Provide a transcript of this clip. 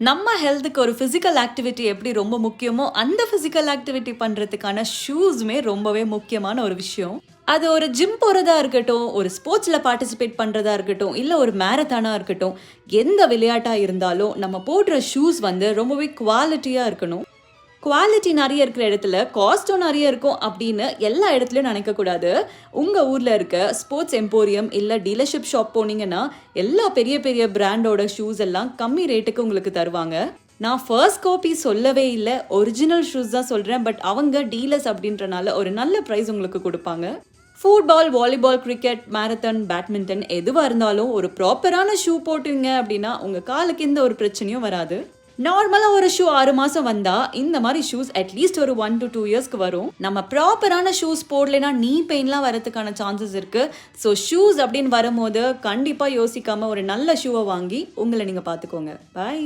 நம்ம ஹெல்த்துக்கு ஒரு ஃபிசிக்கல் ஆக்டிவிட்டி எப்படி ரொம்ப முக்கியமோ, அந்த ஃபிசிக்கல் ஆக்டிவிட்டி பண்றதுக்கான ஷூஸுமே ரொம்பவே முக்கியமான ஒரு விஷயம். அது ஒரு ஜிம் போறதா இருக்கட்டும், ஒரு ஸ்போர்ட்ஸ்ல பார்ட்டிசிபேட் பண்றதா இருக்கட்டும், இல்ல ஒரு மேரத்தானா இருக்கட்டும், எந்த விளையாட்டா இருந்தாலும் நம்ம போடுற ஷூஸ் வந்து ரொம்பவே குவாலிட்டியா இருக்கணும். குவாலிட்டி நெறைய இருக்கிற இடத்துல, காஸ்ட்டும் நெறைய இருக்கும் அப்படின்னு எல்லா இடத்துலயும் நினைக்கக்கூடாது. உங்க ஊர்ல இருக்க ஸ்போர்ட்ஸ் எம்போரியம் இல்ல டீலர்ஷிப் ஷாப் போனீங்கன்னா, எல்லா பெரிய பெரிய பிராண்டோட ஷூஸ் எல்லாம் கம்மி ரேட்டுக்கு உங்களுக்கு தருவாங்க. நான் ஃபர்ஸ்ட் காப்பி சொல்லவே இல்ல. ஒரிஜினல் ஷூஸ் தான் சொல்றேன். பட் அவங்க டீலர்ஸ் அப்படின்றனால ஒரு நல்ல பிரைஸ் உங்களுக்கு குடுப்பாங்க. Football, volleyball, cricket, marathon, badminton எதுவா இருந்தாலும் ஒரு ப்ராப்பரான ஷூ போட்டீங்க அப்படின்னா, உங்க காலுக்கு எந்த ஒரு பிரச்சனையும் வராது. நார்மலா ஒரு ஷூ 6 மாசம் வந்தா இந்த மாதிரி ஷூஸ் அட்லீஸ்ட் ஒரு 1 to 2 இயர்ஸ்க்கு வரும். நம்ம ப்ராப்பரான ஷூஸ் போடலைன்னா நீ பெயின்லாம் வரதுக்கான சான்சஸ் இருக்கு. ஸோ ஷூஸ் அப்படின்னு வரும்போது கண்டிப்பா யோசிக்காம ஒரு நல்ல ஷூவை வாங்கி உங்களை நீங்க பார்த்துக்கோங்க. பாய்.